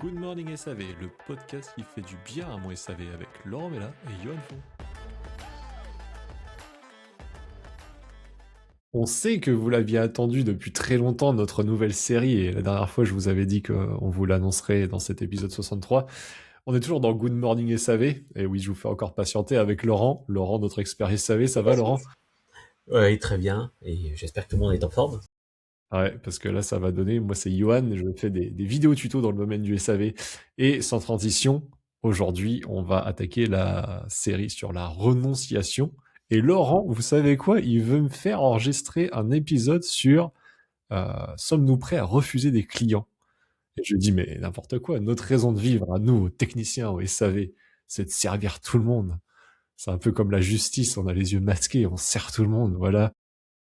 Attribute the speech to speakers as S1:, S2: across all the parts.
S1: Good Morning SAV, le podcast qui fait du bien à mon SAV avec Laurent Mella et Johan Fon. On sait que vous l'aviez attendu depuis très longtemps, notre nouvelle série, et la dernière fois je vous avais dit qu'on vous l'annoncerait dans cet épisode 63. On est toujours dans Good Morning SAV, et oui, je vous fais encore patienter avec Laurent. Laurent, notre expert SAV, ça va Laurent?
S2: Oui, très bien. Et j'espère que tout le monde est en forme.
S1: Ouais, parce que là, ça va donner. Moi, c'est Johan, je fais des vidéos tutos dans le domaine du SAV. Et sans transition, aujourd'hui, on va attaquer la série sur la renonciation. Et Laurent, vous savez quoi? Il veut me faire enregistrer un épisode sur sommes-nous prêts à refuser des clients? Et je lui dis, mais n'importe quoi, notre raison de vivre à nous, techniciens au SAV, c'est de servir tout le monde. C'est un peu comme la justice, on a les yeux masqués, on sert tout le monde, voilà.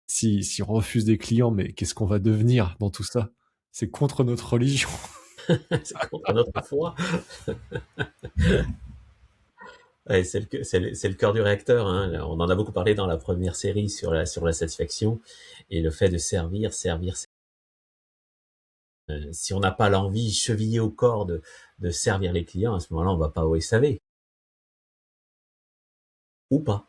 S1: Si on refuse des clients, mais qu'est-ce qu'on va devenir dans tout ça? C'est contre notre religion.
S2: C'est contre notre foi. Ouais, c'est le cœur du réacteur, hein. On en a beaucoup parlé dans la première série sur la satisfaction et le fait de servir. Si on n'a pas l'envie chevillée au corps de servir les clients, à ce moment-là, on va pas au SAV. Ou pas.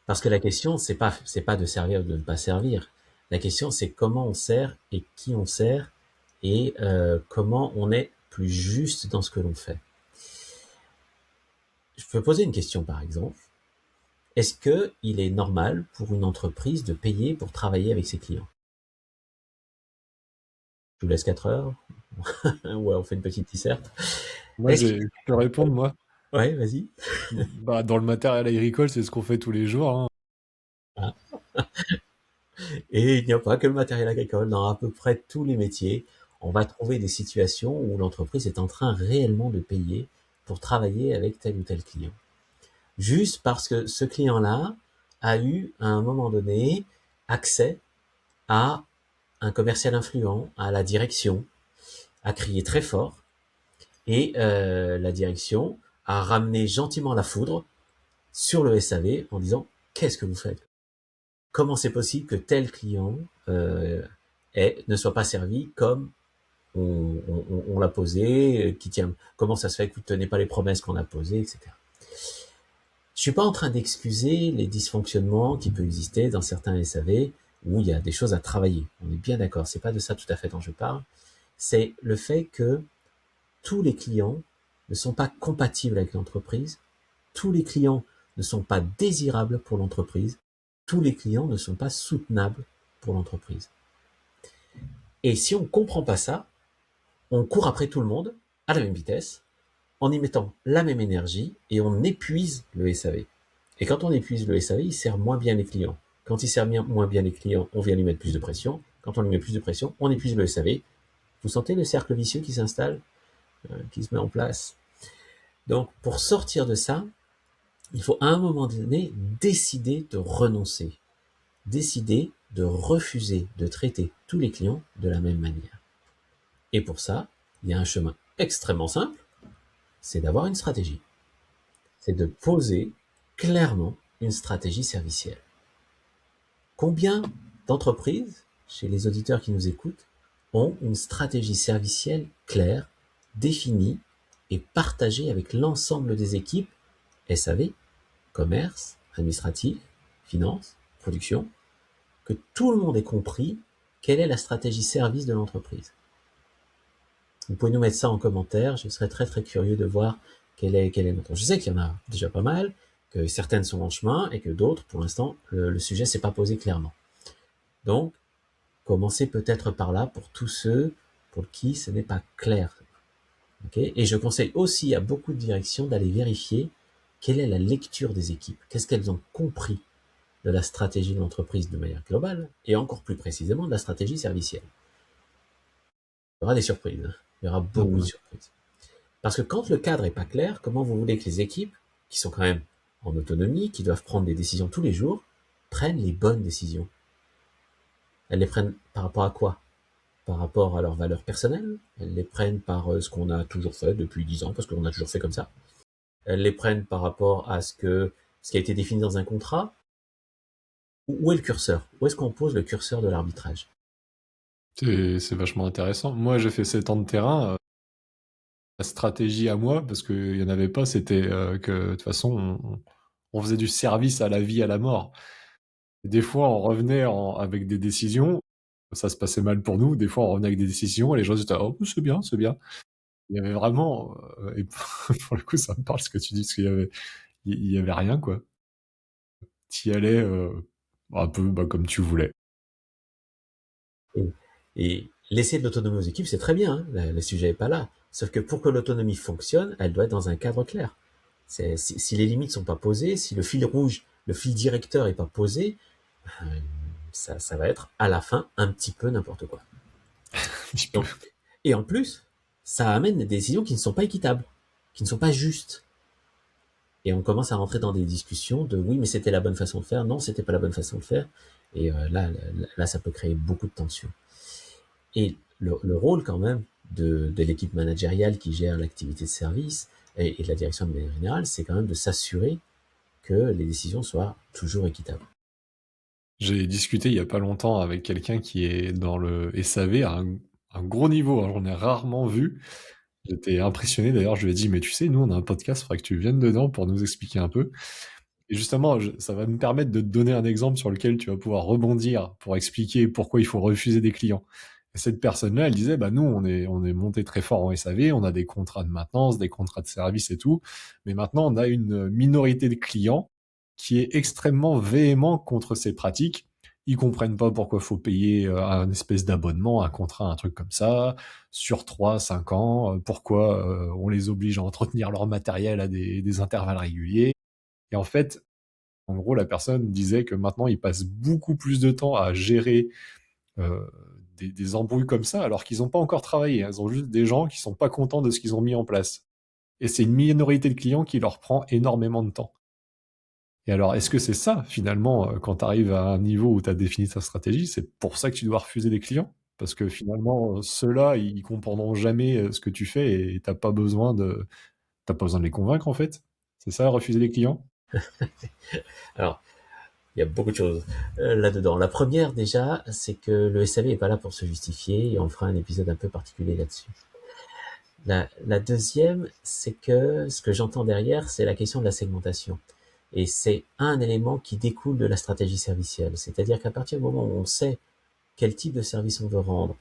S2: Parce que la question, c'est pas de servir ou de ne pas servir. La question, c'est comment on sert et qui on sert et comment on est plus juste dans ce que l'on fait. Je peux poser une question, par exemple. Est-ce que il est normal pour une entreprise de payer pour travailler avec ses clients? Je vous laisse 4 heures. Ouais, on fait une petite disserte.
S1: Moi,
S2: Est-ce
S1: je peux répondre, moi.
S2: Ouais, vas-y.
S1: Bah, dans le matériel agricole, c'est ce qu'on fait tous les jours, hein.
S2: Voilà. Et il n'y a pas que le matériel agricole. Dans à peu près tous les métiers, on va trouver des situations où l'entreprise est en train réellement de payer pour travailler avec tel ou tel client. Juste parce que ce client-là a eu, à un moment donné, accès à un commercial influent, à la direction, a crié très fort, et la direction a ramené gentiment la foudre sur le SAV en disant: qu'est-ce que vous faites? Comment c'est possible que tel client ne soit pas servi comme on l'a posé, qui tient, comment ça se fait que vous ne tenez pas les promesses qu'on a posées, etc. Je suis pas en train d'excuser les dysfonctionnements qui peuvent exister dans certains SAV où il y a des choses à travailler. On est bien d'accord, c'est pas de ça tout à fait dont je parle. C'est le fait que tous les clients ne sont pas compatibles avec l'entreprise, tous les clients ne sont pas désirables pour l'entreprise, tous les clients ne sont pas soutenables pour l'entreprise. Et si on ne comprend pas ça, on court après tout le monde à la même vitesse, en y mettant la même énergie, et on épuise le SAV. Et quand on épuise le SAV, il sert moins bien les clients. Quand il sert moins bien les clients, on vient lui mettre plus de pression. Quand on lui met plus de pression, on épuise le SAV. Vous sentez le cercle vicieux qui s'installe, qui se met en place. Donc, pour sortir de ça, il faut à un moment donné décider de renoncer, décider de refuser de traiter tous les clients de la même manière. Et pour ça, il y a un chemin extrêmement simple, c'est d'avoir une stratégie. C'est de poser clairement une stratégie servicielle. Combien d'entreprises, chez les auditeurs qui nous écoutent, ont une stratégie servicielle claire, définie et partagée avec l'ensemble des équipes SAV, commerce, administratif, finance, production, que tout le monde ait compris quelle est la stratégie service de l'entreprise. Vous pouvez nous mettre ça en commentaire, je serais très très curieux de voir quel est notre. Je sais qu'il y en a déjà pas mal, que certaines sont en chemin et que d'autres, pour l'instant, le sujet s'est pas posé clairement. Donc, commencez peut-être par là pour tous ceux pour qui ce n'est pas clair. Okay, et je conseille aussi à beaucoup de directions d'aller vérifier quelle est la lecture des équipes, qu'est-ce qu'elles ont compris de la stratégie de l'entreprise de manière globale, et encore plus précisément de la stratégie servicielle. Il y aura des surprises, hein. Il y aura
S1: Ah
S2: beaucoup de
S1: ouais.
S2: surprises. Parce que quand le cadre est pas clair, comment vous voulez que les équipes, qui sont quand même en autonomie, qui doivent prendre des décisions tous les jours, prennent les bonnes décisions? Elles les prennent par rapport à quoi? Par rapport à leurs valeurs personnelles? Elles les prennent par ce qu'on a toujours fait depuis 10 ans, parce qu'on a toujours fait comme ça? Elles les prennent par rapport à ce qui a été défini dans un contrat? Où est le curseur? Où est-ce qu'on pose le curseur de l'arbitrage?
S1: C'est vachement intéressant. Moi, j'ai fait 7 ans de terrain. La stratégie à moi, parce qu'il y en avait pas, c'était que de toute façon, on faisait du service à la vie, à la mort. Et des fois, on revenait avec des décisions, ça se passait mal pour nous. Des fois, on revenait avec des décisions et les gens disaient oh, c'est bien, c'est bien. Il y avait vraiment, et pour le coup, ça me parle ce que tu dis, parce il y avait rien, quoi. T'y allais un peu comme tu voulais.
S2: Et, et laisser de l'autonomie aux équipes, c'est très bien, hein, le sujet n'est pas là. Sauf que pour que l'autonomie fonctionne, elle doit être dans un cadre clair. Si les limites sont pas posées, si le fil rouge, le fil directeur est pas posé, euh, ça va être à la fin un petit peu n'importe quoi. Donc, et en plus, ça amène des décisions qui ne sont pas équitables, qui ne sont pas justes. Et on commence à rentrer dans des discussions de oui, mais c'était la bonne façon de faire, non, c'était pas la bonne façon de faire. Et là, ça peut créer beaucoup de tensions. Et le rôle quand même de l'équipe managériale qui gère l'activité de service et de la direction de manière générale, c'est quand même de s'assurer que les décisions soient toujours équitables.
S1: J'ai discuté il y a pas longtemps avec quelqu'un qui est dans le SAV à un gros niveau, hein, j'en ai rarement vu. J'étais impressionné d'ailleurs, je lui ai dit mais tu sais, nous on a un podcast, il faudrait que tu viennes dedans pour nous expliquer un peu. Et justement, ça va me permettre de te donner un exemple sur lequel tu vas pouvoir rebondir pour expliquer pourquoi il faut refuser des clients. Et cette personne-là, elle disait, bah nous, on est monté très fort en SAV, on a des contrats de maintenance, des contrats de service et tout, mais maintenant on a une minorité de clients qui est extrêmement véhément contre ces pratiques. Ils comprennent pas pourquoi faut payer un espèce d'abonnement, un contrat, un truc comme ça, sur 3, 5 ans, pourquoi on les oblige à entretenir leur matériel à des intervalles réguliers. Et en fait, en gros, la personne disait que maintenant, ils passent beaucoup plus de temps à gérer euh, des embrouilles comme ça, alors qu'ils n'ont pas encore travaillé. Ils ont juste des gens qui sont pas contents de ce qu'ils ont mis en place. Et c'est une minorité de clients qui leur prend énormément de temps. Et alors, est-ce que c'est ça, finalement, quand tu arrives à un niveau où tu as défini ta stratégie, c'est pour ça que tu dois refuser des clients? Parce que finalement, ceux-là, ils comprendront jamais ce que tu fais et t'as pas besoin de les convaincre, en fait. C'est ça, refuser des clients?
S2: Alors, il y a beaucoup de choses là-dedans. La première, déjà, c'est que le SAV n'est pas là pour se justifier et on fera un épisode un peu particulier là-dessus. La deuxième, c'est que ce que j'entends derrière, c'est la question de la segmentation. Et c'est un élément qui découle de la stratégie servicielle. C'est-à-dire qu'à partir du moment où on sait quel type de service on veut rendre,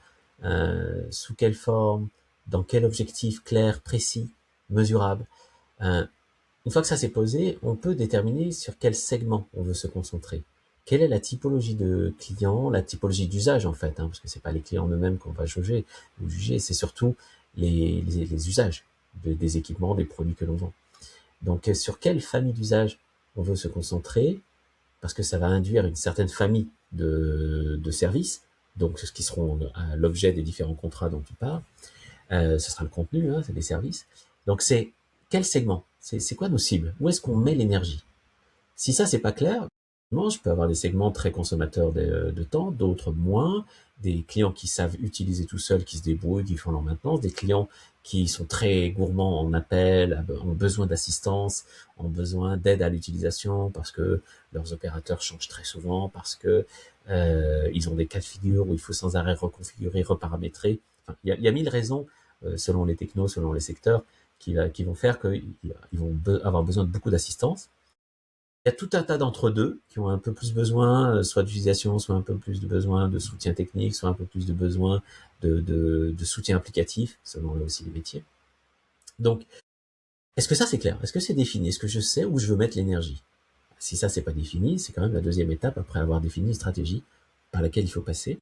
S2: sous quelle forme, dans quel objectif clair, précis, mesurable, euh, une fois que ça s'est posé, on peut déterminer sur quel segment on veut se concentrer. Quelle est la typologie de clients, la typologie d'usage en fait, parce que c'est pas les clients eux-mêmes qu'on va juger, ou juger, c'est surtout les usages des équipements, des produits que l'on vend. Donc sur quelle famille d'usages on veut se concentrer, parce que ça va induire une certaine famille de services, donc ce qui seront l'objet des différents contrats dont tu parles. Ce sera le contenu, c'est des services. Donc c'est quel segment, c'est quoi nos cibles, où est-ce qu'on met l'énergie. Si ça c'est pas clair, je peux avoir des segments très consommateurs de temps, d'autres moins, des clients qui savent utiliser tout seuls, qui se débrouillent, qui font leur maintenance, des clients qui sont très gourmands en appel, ont besoin d'assistance, ont besoin d'aide à l'utilisation parce que leurs opérateurs changent très souvent, parce que ils ont des cas de figure où il faut sans arrêt reconfigurer, reparamétrer. Enfin, il y a mille raisons selon les technos, selon les secteurs, qui vont faire qu'ils vont avoir besoin de beaucoup d'assistance. Il y a tout un tas d'entre-deux qui ont un peu plus besoin, soit d'utilisation, soit un peu plus de besoin de soutien technique, soit un peu plus de besoin de soutien applicatif, selon là aussi les métiers. Donc, est-ce que ça c'est clair? Est-ce que c'est défini? Est-ce que je sais où je veux mettre l'énergie? Si ça c'est pas défini, c'est quand même la deuxième étape après avoir défini une stratégie par laquelle il faut passer.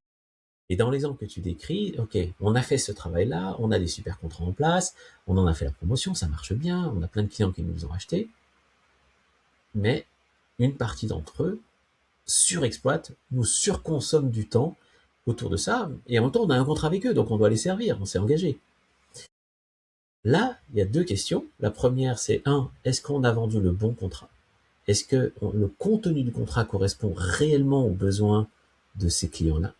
S2: Et dans l'exemple que tu décris, ok, on a fait ce travail-là, on a des super contrats en place, on en a fait la promotion, ça marche bien, on a plein de clients qui nous ont acheté, mais une partie d'entre eux surexploitent, nous surconsomment du temps autour de ça, et en même temps on a un contrat avec eux, donc on doit les servir, on s'est engagé. Là, il y a deux questions. La première, c'est est-ce qu'on a vendu le bon contrat? Est-ce que le contenu du contrat correspond réellement aux besoins de ces clients-là?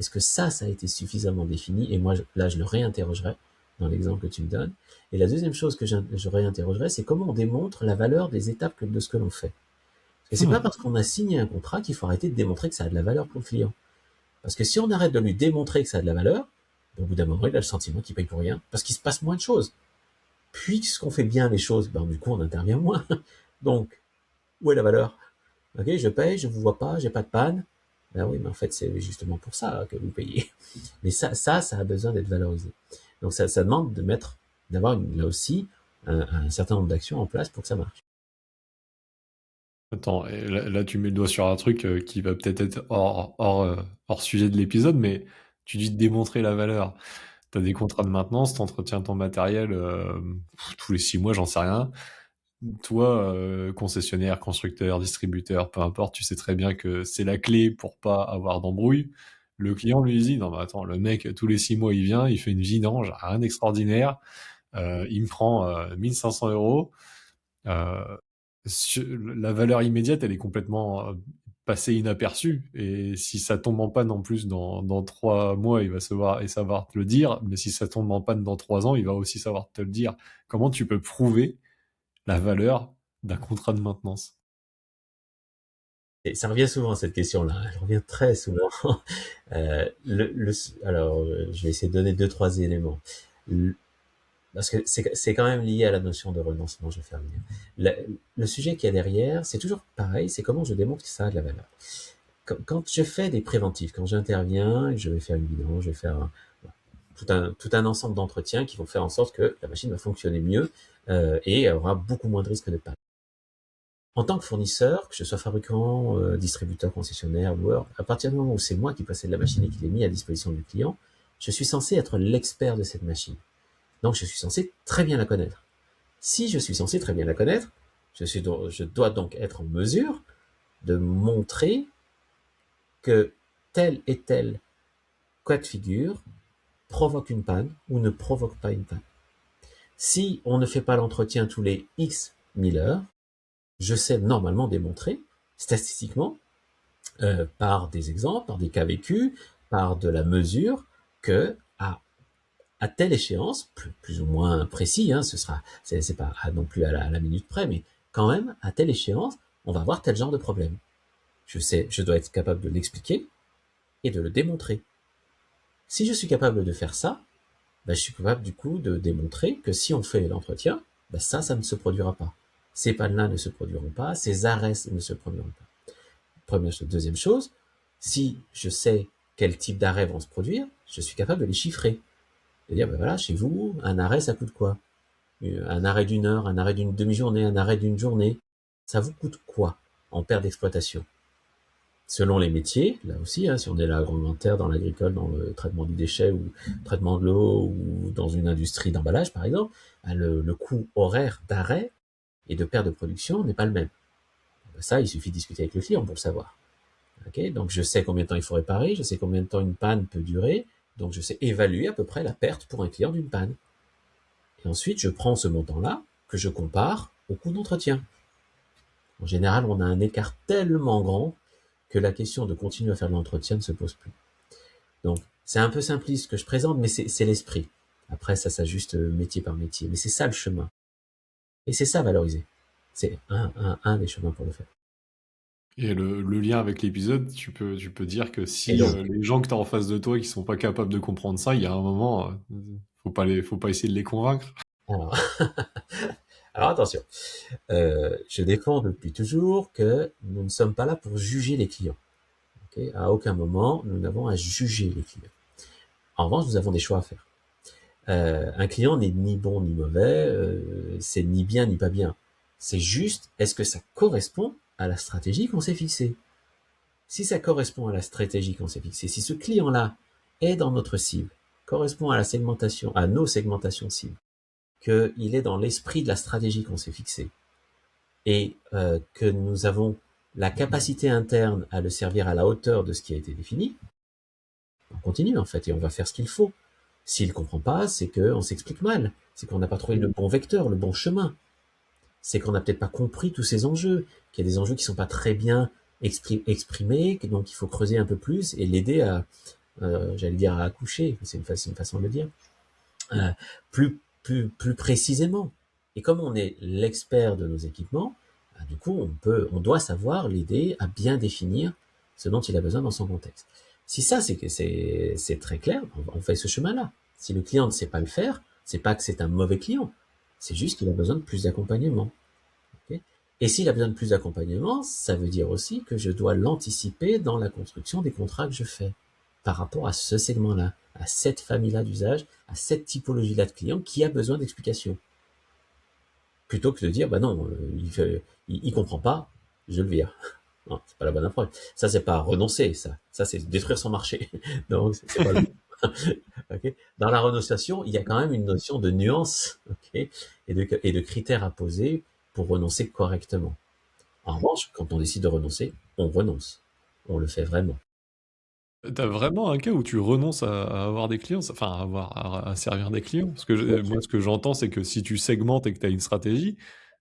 S2: Est-ce que ça a été suffisamment défini? Et moi, là, je le réinterrogerai dans l'exemple que tu me donnes. Et la deuxième chose que je réinterrogerai, c'est comment on démontre la valeur des étapes de ce que l'on fait. Et c'est pas parce qu'on a signé un contrat qu'il faut arrêter de démontrer que ça a de la valeur pour le client. Parce que si on arrête de lui démontrer que ça a de la valeur, au bout d'un moment, il a le sentiment qu'il paye pour rien, parce qu'il se passe moins de choses. puisqu'on fait bien les choses, du coup, on intervient moins. Donc, où est la valeur? Ok, je paye, je vous vois pas, j'ai pas de panne. Ben oui, mais en fait, c'est justement pour ça que vous payez. Mais ça a besoin d'être valorisé. Donc, ça demande d'avoir là aussi un certain nombre d'actions en place pour que ça marche.
S1: Attends, et là, tu mets le doigt sur un truc qui va peut-être être hors sujet de l'épisode, mais tu dis de démontrer la valeur. Tu as des contrats de maintenance, tu entretiens ton matériel tous les 6 mois, j'en sais rien. Toi, concessionnaire, constructeur, distributeur, peu importe, tu sais très bien que c'est la clé pour pas avoir d'embrouille. Le client lui dit, non mais attends, le mec, tous les 6 mois, il vient, il fait une vidange, rien d'extraordinaire, il me prend 1500 euros. Euh, la valeur immédiate, elle est complètement passée inaperçue. Et si ça tombe en panne en plus dans 3 mois, il va savoir te le dire. Mais si ça tombe en panne dans 3 ans, il va aussi savoir te le dire. Comment tu peux prouver la valeur d'un contrat de maintenance?
S2: Et ça revient souvent, cette question-là. Elle revient très souvent. Alors, je vais essayer de donner deux, trois éléments. Parce que c'est quand même lié à la notion de renoncement, je vais faire venir. Le sujet qu'il y a derrière, c'est toujours pareil, c'est comment je démontre que ça a de la valeur. Quand je fais des préventifs, quand j'interviens, je vais faire une vidéo, je vais faire tout un ensemble d'entretiens qui vont faire en sorte que la machine va fonctionner mieux et aura beaucoup moins de risques de panne. En tant que fournisseur, que je sois fabricant, distributeur, concessionnaire, loueur, à partir du moment où c'est moi qui possède la machine et qui l'ai mis à disposition du client, je suis censé être l'expert de cette machine. Donc je suis censé très bien la connaître. Si je suis censé très bien la connaître, je dois donc être en mesure de montrer que tel et tel cas de figure provoque une panne ou ne provoque pas une panne. Si on ne fait pas l'entretien tous les X 1000 heures, je sais normalement démontrer, statistiquement, par des exemples, par des cas vécus, par de la mesure, que à telle échéance, plus ou moins précis, c'est pas non plus à la minute près, mais quand même, à telle échéance, on va avoir tel genre de problème. Je dois être capable de l'expliquer et de le démontrer. Si je suis capable de faire ça, je suis capable du coup de démontrer que si on fait l'entretien, ça ne se produira pas. Ces pannes-là ne se produiront pas, ces arrêts ne se produiront pas. Première chose. Deuxième chose, si je sais quel type d'arrêts vont se produire, je suis capable de les chiffrer. Et dire, voilà, chez vous, un arrêt, ça coûte quoi? Un arrêt d'une heure, un arrêt d'une demi-journée, un arrêt d'une journée. Ça vous coûte quoi en perte d'exploitation? Selon les métiers, là aussi, si on est l'agroalimentaire, dans l'agricole, dans le traitement du déchet ou traitement de l'eau ou dans une industrie d'emballage, par exemple, le coût horaire d'arrêt et de perte de production n'est pas le même. Ça, il suffit de discuter avec le client pour le savoir. Okay, donc je sais combien de temps il faut réparer, je sais combien de temps une panne peut durer, donc je sais évaluer à peu près la perte pour un client d'une panne. Et ensuite, je prends ce montant-là que je compare au coût d'entretien. En général, on a un écart tellement grand que la question de continuer à faire de l'entretien ne se pose plus. Donc, c'est un peu simpliste ce que je présente, mais c'est l'esprit. Après, ça s'ajuste métier par métier. Mais c'est ça le chemin. Et c'est ça valoriser. C'est un des chemins pour le faire.
S1: Et le lien avec l'épisode, tu peux dire que
S2: Et
S1: si
S2: donc,
S1: les gens que tu as en face de toi qui sont pas capables de comprendre ça, il y a un moment, faut pas essayer de les convaincre.
S2: alors, alors attention. Je défends depuis toujours que nous ne sommes pas là pour juger les clients. Okay, à aucun moment, nous n'avons à juger les clients. En revanche, nous avons des choix à faire. Un client n'est ni bon ni mauvais, c'est ni bien ni pas bien. C'est juste, est-ce que ça correspond à la stratégie qu'on s'est fixée? Si ça correspond à la stratégie qu'on s'est fixée, si ce client-là est dans notre cible, correspond à la segmentation, à nos segmentations cibles, qu'il est dans l'esprit de la stratégie qu'on s'est fixée, et que nous avons la capacité interne à le servir à la hauteur de ce qui a été défini, on continue en fait et on va faire ce qu'il faut. S'il comprend pas, c'est qu'on s'explique mal, c'est qu'on n'a pas trouvé le bon vecteur, le bon chemin, c'est qu'on n'a peut-être pas compris tous ces enjeux, qu'il y a des enjeux qui sont pas très bien exprimés, donc il faut creuser un peu plus et l'aider à, j'allais dire à accoucher, c'est une façon de le dire, euh, plus précisément. Et comme on est l'expert de nos équipements, du coup, on doit savoir l'aider à bien définir ce dont il a besoin dans son contexte. Si ça, c'est très clair, on fait ce chemin-là. Si le client ne sait pas le faire, c'est pas que c'est un mauvais client, C'est juste qu'il a besoin de plus d'accompagnement. Okay, et s'il a besoin de plus d'accompagnement, ça veut dire aussi que je dois l'anticiper dans la construction des contrats que je fais par rapport à ce segment-là, à cette famille-là d'usage, à cette typologie-là de client qui a besoin d'explications. Plutôt que de dire, bah non, il comprend pas, je le vire. Non, c'est pas la bonne approche. Ça, c'est pas renoncer, ça. Ça, c'est détruire son marché. Donc, c'est pas le bon. Okay. Dans la renonciation, il y a quand même une notion de nuance, okay, et de critères à poser pour renoncer correctement. En revanche, quand on décide de renoncer, on renonce. On le fait vraiment.
S1: T'as vraiment un cas où tu renonces à avoir des clients, enfin à servir des clients? Parce que moi, ce que j'entends, c'est que si tu segmentes et que tu as une stratégie,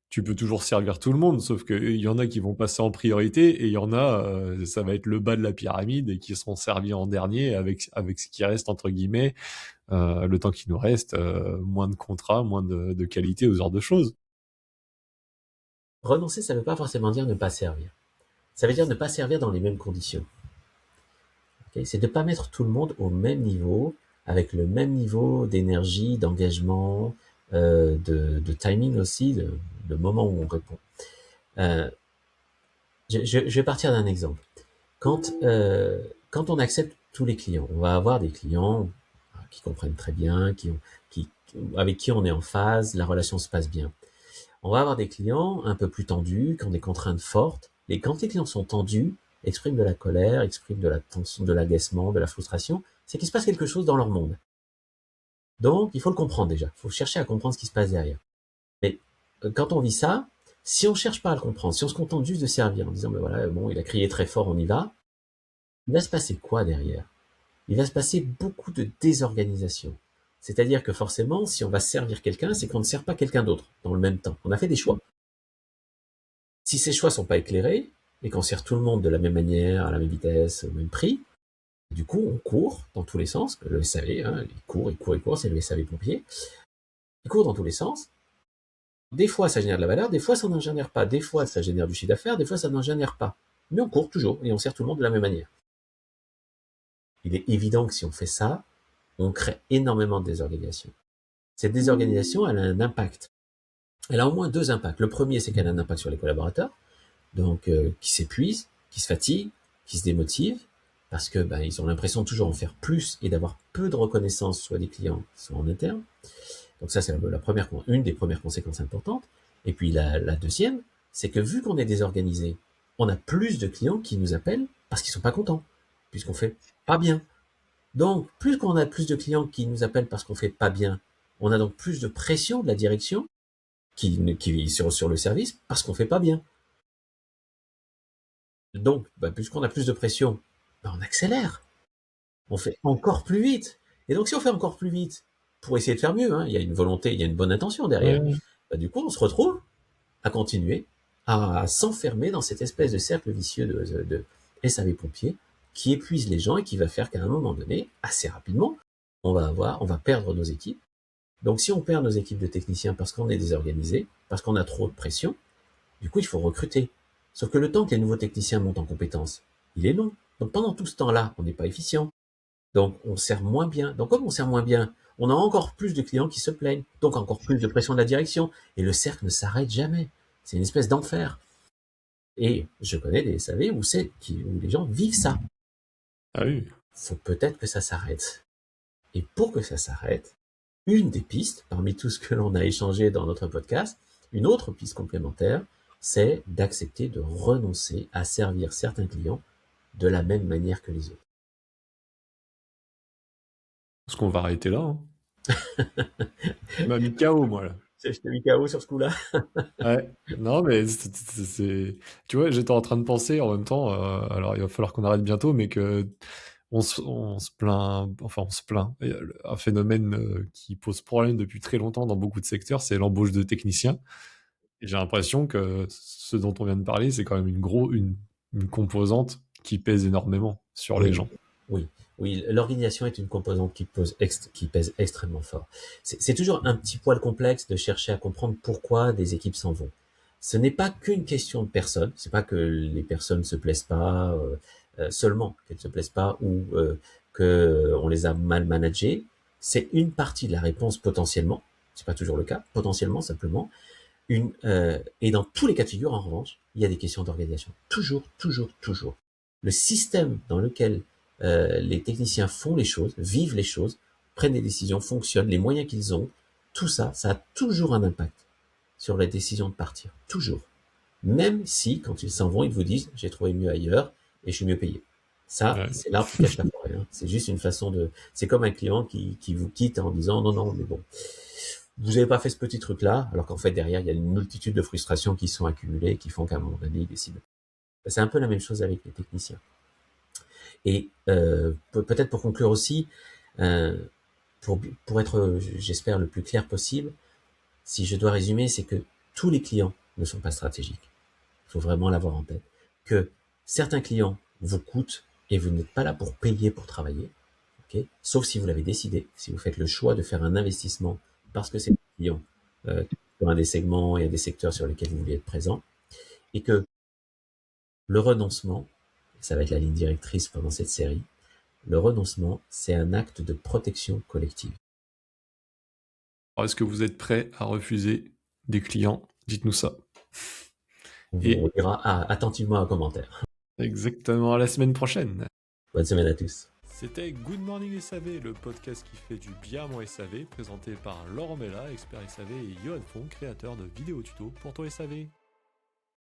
S1: tu peux toujours servir tout le monde, sauf qu'il y en a qui vont passer en priorité et il y en a, ça va être le bas de la pyramide et qui seront servis en dernier avec ce qui reste, entre guillemets, le temps qui nous reste, moins de contrats, moins de qualité, ce genre de choses.
S2: Renoncer, ça ne veut pas forcément dire ne pas servir. Ça veut dire ne pas servir dans les mêmes conditions. Okay, c'est de ne pas mettre tout le monde au même niveau, avec le même niveau d'énergie, d'engagement, de timing aussi, de moment où on répond. Je vais partir d'un exemple. Quand on accepte tous les clients, on va avoir des clients qui comprennent très bien, avec qui on est en phase, la relation se passe bien. On va avoir des clients un peu plus tendus, qui ont des contraintes fortes. Et quand les clients sont tendus, expriment de la colère, expriment de la tension, de l'agacement, de la frustration, c'est qu'il se passe quelque chose dans leur monde. Donc, il faut le comprendre déjà. Il faut chercher à comprendre ce qui se passe derrière. Mais quand on vit ça, si on cherche pas à le comprendre, si on se contente juste de servir en disant, ben voilà, bon, il a crié très fort, on y va, il va se passer quoi derrière? Il va se passer beaucoup de désorganisation. C'est-à-dire que forcément, si on va servir quelqu'un, c'est qu'on ne sert pas quelqu'un d'autre dans le même temps. On a fait des choix. Si ces choix sont pas éclairés, et qu'on sert tout le monde de la même manière, à la même vitesse, au même prix, du coup, on court dans tous les sens. Le SAV, hein, il court, c'est le SAV pompier. Il court dans tous les sens. Des fois, ça génère de la valeur, des fois, ça n'en génère pas. Des fois, ça génère du chiffre d'affaires, des fois, ça n'en génère pas. Mais on court toujours, et on sert tout le monde de la même manière. Il est évident que si on fait ça, on crée énormément de désorganisation. Cette désorganisation, elle a un impact. Elle a au moins deux impacts. Le premier, c'est qu'elle a un impact sur les collaborateurs, donc qui s'épuisent, qui se fatiguent, qui se démotivent, parce que ils ont l'impression de toujours en faire plus et d'avoir peu de reconnaissance, soit des clients, soit en interne. Donc ça, c'est une des premières conséquences importantes. Et puis la deuxième, c'est que vu qu'on est désorganisé, on a plus de clients qui nous appellent parce qu'ils sont pas contents, puisqu'on fait pas bien. Donc, plus qu'on a plus de clients qui nous appellent parce qu'on fait pas bien, on a donc plus de pression de la direction qui sur le service parce qu'on fait pas bien. Donc, puisqu'on a plus de pression, on accélère. On fait encore plus vite. Et donc, si on fait encore plus vite, pour essayer de faire mieux, hein, il y a une volonté, il y a une bonne intention derrière.
S1: Ouais.
S2: Du coup, on se retrouve à continuer à s'enfermer dans cette espèce de cercle vicieux de SAV pompiers qui épuise les gens et qui va faire qu'à un moment donné, assez rapidement, on va perdre nos équipes. Donc, si on perd nos équipes de techniciens parce qu'on est désorganisé, parce qu'on a trop de pression, du coup, il faut recruter. Sauf que le temps que les nouveaux techniciens montent en compétences, il est long. Donc, pendant tout ce temps-là, on n'est pas efficient. Donc, on sert moins bien. Donc, comme on sert moins bien, on a encore plus de clients qui se plaignent. Donc, encore plus de pression de la direction. Et le cercle ne s'arrête jamais. C'est une espèce d'enfer. Et je connais des SAV où les gens vivent ça.
S1: Ah oui.
S2: Faut peut-être que ça s'arrête. Et pour que ça s'arrête, une des pistes, parmi tout ce que l'on a échangé dans notre podcast, une autre piste complémentaire, c'est d'accepter de renoncer à servir certains clients de la même manière que les autres.
S1: Parce qu'on va arrêter là, hein. Tu m'as mis KO, moi, là.
S2: Je t'ai mis KO sur ce coup-là.
S1: Ouais. Non, mais tu vois, j'étais en train de penser en même temps, alors il va falloir qu'on arrête bientôt, mais que on se plaint, enfin on se plaint. Il y a un phénomène qui pose problème depuis très longtemps dans beaucoup de secteurs, c'est l'embauche de techniciens. Et j'ai l'impression que ce dont on vient de parler, c'est quand même une composante qui pèse énormément sur les
S2: Oui,
S1: gens.
S2: oui, oui. L'organisation est une composante qui pèse extrêmement fort. C'est toujours un petit poil complexe de chercher à comprendre pourquoi des équipes s'en vont. Ce n'est pas qu'une question de personnes. C'est pas que les personnes se plaisent pas seulement qu'elles se plaisent pas ou que on les a mal managées. C'est une partie de la réponse potentiellement. c'est pas toujours le cas, potentiellement, simplement. Et dans tous les cas de figure, en revanche, il y a des questions d'organisation. Toujours, toujours, toujours. Le système dans lequel les techniciens font les choses, vivent les choses, prennent des décisions, fonctionnent, les moyens qu'ils ont, tout ça, ça a toujours un impact sur la décision de partir. Toujours. Même si, quand ils s'en vont, ils vous disent « j'ai trouvé mieux ailleurs et je suis mieux payé ». Ça,
S1: Ouais.
S2: c'est l'arbre qui cache la forêt. Hein. C'est juste une façon de... C'est comme un client qui vous quitte en disant « non, non, mais bon, vous n'avez pas fait ce petit truc-là », alors qu'en fait, derrière, il y a une multitude de frustrations qui sont accumulées, qui font qu'à un moment donné, ils décident. C'est un peu la même chose avec les techniciens. Et peut-être pour conclure aussi, pour être, j'espère, le plus clair possible, si je dois résumer, c'est que tous les clients ne sont pas stratégiques. Il faut vraiment l'avoir en tête. Que certains clients vous coûtent et vous n'êtes pas là pour payer pour travailler. Okay, sauf si vous l'avez décidé, si vous faites le choix de faire un investissement parce que c'est un client sur un des segments et un des secteurs sur lesquels vous voulez être présent. Et que le renoncement, ça va être la ligne directrice pendant cette série, le renoncement, c'est un acte de protection collective.
S1: Alors, est-ce que vous êtes prêt à refuser des clients? Dites-nous ça.
S2: On
S1: Et
S2: lira attentivement un commentaire.
S1: exactement, à la semaine prochaine.
S2: Bonne semaine à tous.
S1: C'était Good Morning SAV, le podcast qui fait du bien à mon SAV, présenté par Laurent Mella, expert SAV, et Johan Fon, créateur de vidéos tuto pour ton SAV.